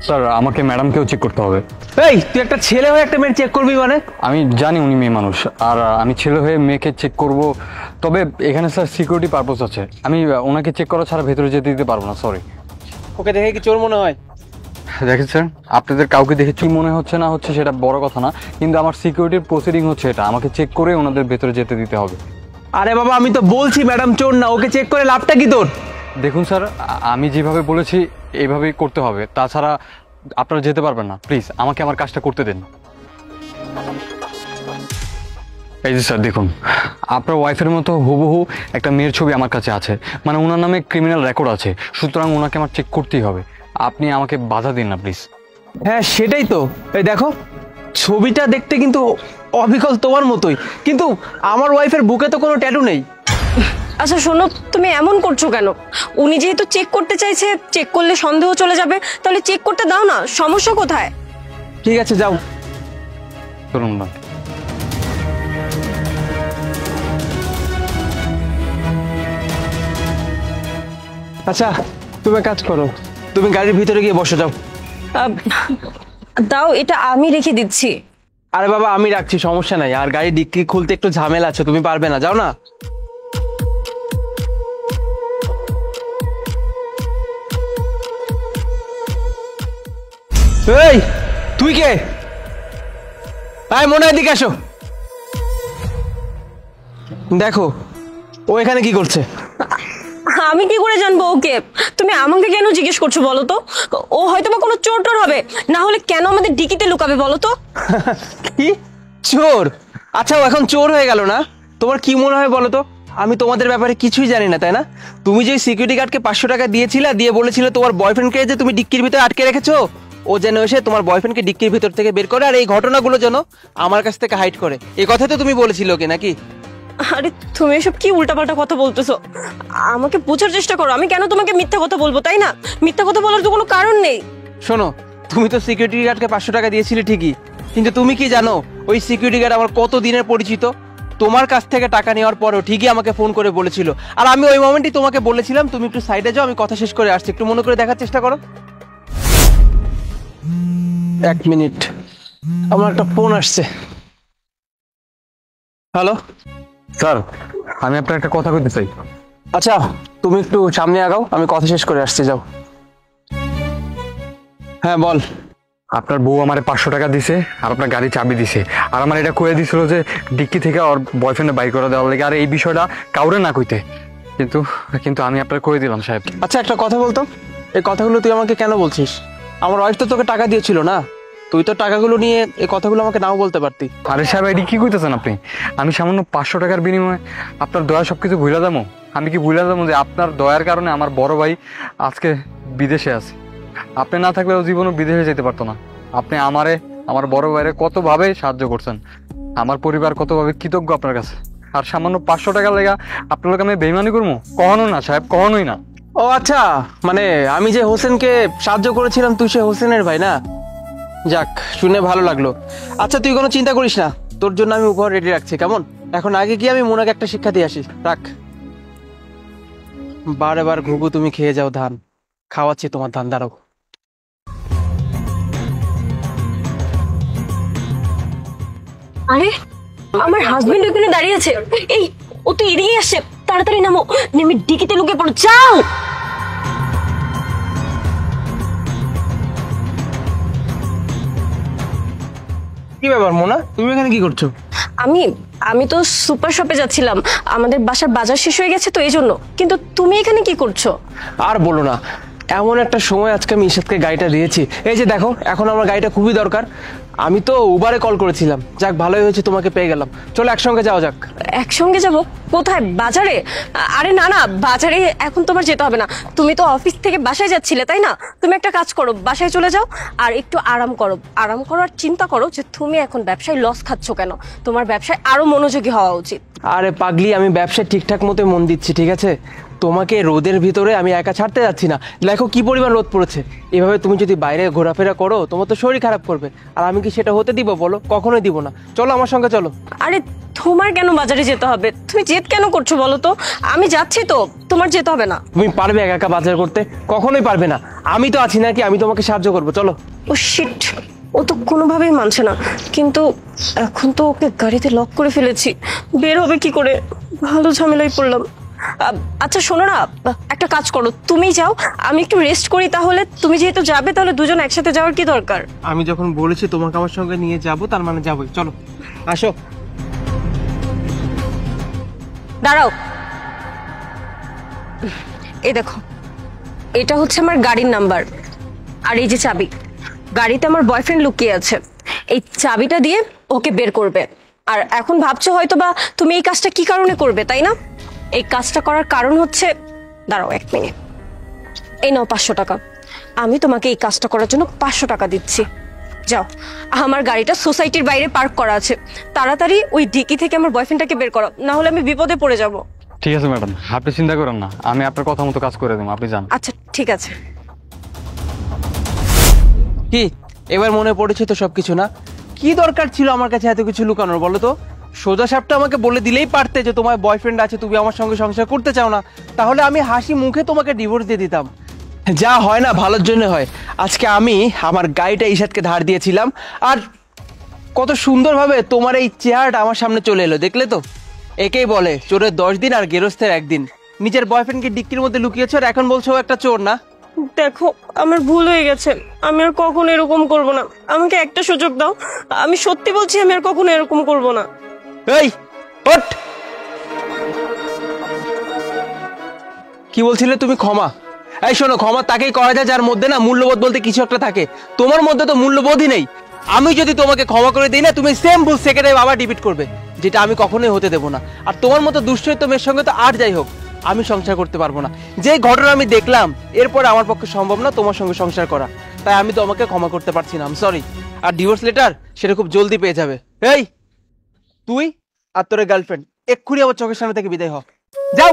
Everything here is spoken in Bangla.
স্যার আমাকে ম্যাডামকেও চেক করতে হবে। এই তুই একটা ছেলে হয়ে একটা মেয়ে চেক করবি মানে? আমি জানি উনি মেয়ে মানুষ, আর আমি ছেলে হয়ে মেয়েকে চেক করব, তবে এখানে স্যার সিকিউরিটি পারপোজ আছে, আমি ওনাকে চেক করা ছাড়া ভেতরে যেতে দিতে পারবো না, সরি। ওকে দেখে কি চোর মনে হয়? দেখেন স্যার, আপনাদের কাউকে দেখে কি মনে হচ্ছে না হচ্ছে সেটা বড় কথা না, কিন্তু আমার সিকিউরিটির প্রসিডিং হচ্ছে এটা, আমাকে চেক করে ওনাদের ভেতরে যেতে দিতে হবে। আরে বাবা আমি তো বলছি ম্যাডাম চোর না, ওকে চেক করে লাভটা কি তোর? দেখুন স্যার, আমি যেভাবে বলেছি এইভাবেই করতে হবে, তাছাড়া আপনারা যেতে পারবেন না, প্লিজ আমাকে আমার কাজটা করতে দিন। এই যে স্যার দেখুন, আপনার ওয়াইফের মতো হুবহু একটা মেয়ের ছবি আমার কাছে আছে, মানে ওনার নামে ক্রিমিনাল রেকর্ড আছে, সুতরাং ওনাকে আমার চেক করতেই হবে, আপনি আমাকে বাধা দিন না প্লিজ। হ্যাঁ সেটাই তো, এই দেখো ছবিটা দেখতে কিন্তু অবিকল তোমার মতোই, কিন্তু আমার ওয়াইফের বুকে তো কোনো ট্যাটু নেই। আচ্ছা শোনো, তুমি এমন করছো কেন? উনি যেহেতু চেক করতে চাইছে, চেক করলে সন্দেহ চলে যাবে, তাহলে চেক করতে দাও না, সমস্যা কোথায়? ঠিক আছে যাও। চলুন না। আচ্ছা তুমি কাজ করো, তুমি গাড়ির ভিতরে গিয়ে বসে যাও। আহ, দাও, এটা আমি রেখে দিচ্ছি। আরে বাবা আমি রাখছি, সমস্যা নাই, আর গাড়ি ডিক্কি খুলতে একটু ঝামেলা আছে, তুমি পারবে না, যাও না। এই তুই কে? আয় মনে হয় এদিকে আসো। দেখো ও এখানে কি করছে। আমি কি করে জানবো ওকে? তুমি আমাকে কেন জিজ্ঞেস করছো বলো তো? ও হয়তো বা কোনো চোর টোর হবে, না হলে কেন আমাদের ডিকিতে লুকাবে বলো তো? কি চোর? আচ্ছা ও এখন চোর হয়ে গেল না? তোমার কি মনে হয় বলো তো? আমি তোমাদের ব্যাপারে কিছুই জানি না তাই না? তুমি যে সিকিউরিটি গার্ডকে 500 টাকা দিয়েছিলে, দিয়ে বলেছিলে তোমার বয়ফ্রেন্ডকে যে তুমি ডিক্কির ভিতরে আটকে রেখেছো, ও যেন এসে তোমার বয়ফ্রেন্ডকে ডিক্কির ভিতর থেকে বের করে আর এই ঘটনাগুলো যেন আমার কাছ থেকে হাইড করে, এই কথা তো তুমি বলেছিলে ওকে নাকি? আরে তুমি এসব কি উল্টাপাল্টা কথা বলতেছো? আমাকে বোঝার চেষ্টা করো, আমি কেন তোমাকে মিথ্যা কথা বলবো, তাই না? মিথ্যা কথা বলার তো কোনো কারণ নেই। শোনো, তুমি তো সিকিউরিটি গার্ডকে 500 টাকা দিয়েছিলে ঠিকই, কিন্তু তুমি কি জানো ওই সিকিউরিটি গার্ড আমার কত দিনের পরিচিত? তোমার কাছ থেকে টাকা নেওয়ার পরও ঠিকই আমাকে ফোন করে বলেছিল, আর আমি ওই মোমেন্টই তোমাকে বলেছিলাম তুমি একটু সাইডে যাও, আমি কথা শেষ করে আসছি, একটু মনে করে দেখার চেষ্টা করো। 1 মিনিট, আমার একটা ফোন আসছে। হ্যালো স্যার, আমি আপনার একটা কথা বলতে চাই। আচ্ছা তুমি একটু সামনে আগাও, আমি কথা শেষ করে আসছি, যাও। হ্যাঁ বল। আপনার বউ আমারে 500 টাকা দিছে, আর আপনার গাড়ি চাবি দিছে, আর আমার এটা কয়ে দিছিল যে ডিক্কি থেকে ওর বয়ফ্রেন্ডে বাই করে দেওয়ার লাগে, আর এই বিষয়টা কাউরে না কইতে, কিন্তু কিন্তু আমি আপনার কয়ে দিলাম সাহেব। আচ্ছা একটা কথা বলতো, এই কথাগুলো তুই আমাকে কেন বলছিস? আমার ওয়াইফ তো তোকে টাকা দিয়েছিল না, তুই তো টাকাগুলো নিয়ে এই কথাগুলো আমাকে নাও বলতে পারতি। আরে সাহেব এটি কি কইতেছেন আপনি? আমি সামান্য 500 টাকার বিনিময়ে আপনার দয়া সবকিছু ভুলে যাবো? আমি কি ভুলে যাবো যে আপনার দয়ার কারণে আমার বড় ভাই আজকে বিদেশে আছে? আপনি না থাকলে ও জীবনও বিদেশে যেতে পারতো না। আপনি আমারে, আমার বড় ভাইরে কতভাবে সাহায্য করছেন, আমার পরিবার কতভাবে কৃতজ্ঞ আপনার কাছে, আর সামান্য 500 টাকা লেগা আপনার লোক আমি বেইমানি করবো? কখনো না সাহেব, কখনোই না। ও আচ্ছা, মানে আমি যে হোসেনকে সাহায্য করেছিলাম তুই সে হোসেনের ভাই না? যাক শুনে ভালো লাগলো। আচ্ছা তুই কোনো চিন্তা করিস না, তোর জন্য আমি উপহার রেডি রাখছি, কেমন? এখন আগে গিয়ে আমি মোনাকে একটা শিক্ষা দিয়ে আসি, রাখ। বারে বার ঘুঘু তুমি খেয়ে যাও ধান, খাওয়াচ্ছি তোমার ধান, দাঁড়াও। আরে আমার হাজবেন্ড ওখানে দাঁড়িয়ে আছে, এই ও তো এড়িয়ে আসছে, তাড়াতাড়ি নামো, নেমে ডিকিতে লুকিয়ে পড়ো, যাও। কি ব্যাপার মোনা, তুমি এখানে কি করছো? আমি আমি তো সুপার শপে যাচ্ছিলাম, আমাদের বাসার বাজার শেষ হয়ে গেছে তো এই জন্য। কিন্তু তুমি এখানে কি করছো? আর বলো না, এমন একটা সময় আজকে আমি ইশাদকে গাড়িটা দিয়েছি, এই যে দেখো এখন আমার গাড়িটা খুবই দরকার। আমি তো উবারে কল করেছিলাম, যাক ভালোই হয়েছে তোমাকে পেয়ে গেলাম, চলো একসঙ্গে যাওয়া যাক। একসঙ্গে যাব? কোথায়, বাজারে? আরে না না, বাজারে এখন তোমার যেতে হবে না, তুমি তো অফিস থেকে বাসায় যাচ্ছিলে তাই না? তুমি একটা কাজ করো, বাসায় চলে যাও আর একটু আরাম করো, আরাম করো আর চিন্তা করো যে তুমি এখন ব্যবসায় লস খাচ্ছ কেন, তোমার ব্যবসায় আরো মনোযোগী হওয়া উচিত। আরে পাগলি, আমি ব্যবসায় ঠিকঠাক মতো মন দিচ্ছি, ঠিক আছে? তোমাকে রোদের ভিতরে আমি একা ছাড়তে যাচ্ছি না, দেখো কি পরিমাণ রোদ পড়েছে, এভাবে তুমি যদি বাইরে ঘোরাফেরা করো তোমার তো শরীর খারাপ করবে, আর আমি কি সেটা হতে দিব বলো? কখনোই দিব না, চলো আমার সঙ্গে চলো। আরে তোমার কেন বাজারে যেতে হবে? তুমি জেদ কেন করছো বলো তো? আমি যাচ্ছি তো, তোমার যেতে হবে না। তুমি পারবে একা একা বাজার করতে? কখনোই পারবে না। আমি তো আছি নাকি, আমি তোমাকে সাহায্য করবো, চলো। ও শিট, ও তো কোনোভাবেই মানছে না, কিন্তু এখন তো ওকে গাড়িতে লক করে ফেলেছি, বের হবে কি করে? ভালো ঝামেলায় পড়লাম। আচ্ছা শোনো না, একটা কাজ করো, তুমি যাও, আমি একটু রেস্ট করি। তাহলে তুমি যেহেতু যাবে, তাহলে দুজন একসাথে যাওয়ার কি দরকার? আমি যখন বলেছি তোমাকে আমার সঙ্গে নিয়ে যাবো, তার মানে যাবোই, চলো আসো। দাঁড়াও, এই দেখো, এটা হচ্ছে আমার গাড়ির নাম্বার, আর এই যে চাবি। গাড়িতে আমার বয়ফ্রেন্ড লুকিয়ে আছে, এই চাবিটা দিয়ে ওকে বের করবে। আর এখন ভাবছো হয়তো বা তুমি এই কাজটা কি কারণে করবে, তাই না? এই কাজটা করার কারণ হচ্ছে, দাঁড়াও 1 মিনিট, এই নাও 500 টাকা। আমি তোমাকে এই কাজটা করার জন্য 500 টাকা দিচ্ছি। যাও, আমার গাড়িটা সোসাইটির বাইরে পার্ক করা আছে, তাড়াতাড়ি ওই ডিকি থেকে আমার বয়ফ্রেন্ডটাকে বের করো, না হলে আমি বিপদে পড়ে যাব। ঠিক আছে ম্যাডাম, আপনি চিন্তা করেন না, আমি আপনার কথা মতো কাজ করে দেবো, আপনি যান। আচ্ছা ঠিক আছে। কি এবার মনে পড়েছে তো সবকিছু? না, কি দরকার ছিল আমার কাছে এত কিছু লুকানোর বলো তো? সোজা সাপটা আমাকে বলে দিলেই পারতে যে তোমার বয়ফ্রেন্ড আছে, তুমি আমার সঙ্গে সংসার করতে চাও না, তাহলে আমি হাসি মুখে তোমাকে ডিভোর্স দিয়ে দিতাম। যা হয় না ভালোর জন্য হয়। আজকে আমি আমার গাড়িটা ঈশাদকে ধার দিয়েছিলাম, আর কত সুন্দরভাবে তোমার এই চেহারাটা আমার সামনে চলে এলো, দেখলে তো? একেই বলে চোরের 10 দিন আর গেরস্তের 1 দিন। নিজের বয়ফ্রেন্ডকে ডিক্কির মধ্যে লুকিয়েছো, আর এখন বলছো ও একটা চোর না? দেখো, আমার ভুল হয়ে গেছে, আমি আর কখনো এরকম করব না। আমাকে একটা সুযোগ দাও, আমি সত্যি বলছি আমি আর কখনো এরকম করব না। এই ওঠ! কি বলছিলে তুমি? ক্ষমা? এই শোনো, ক্ষমা তাকেই করা যায় যার মধ্যে না মূল্যবোধ বলতে কিছু একটা থাকে। তোমার মধ্যে তো মূল্যবোধই নেই। আমি যদি তোমাকে ক্ষমা করে দিই না, তুমি সেম ভুল সেকেন্ডে আবার রিপিট করবে, যেটা আমি কখনোই হতে দেবো না। আর তোমার মতো দুশ্চরিত্র মেয়ের সঙ্গে তো আর যাই হোক আমি সংসার করতে পারবো না। যে ঘটনা আমি দেখলাম, এরপরে আমার পক্ষে সম্ভব না তোমার সঙ্গে সংসার করা, তাই আমি তোমাকে ক্ষমা করতে পারছি না, সরি। আর ডিভোর্স লেটার সেটা খুব জলদি পেয়ে যাবে। এই তুই আর তোর গার্লফ্রেন্ড এক্ষুনি আমার চোখের সামনে থেকে বিদায় হ, যাও।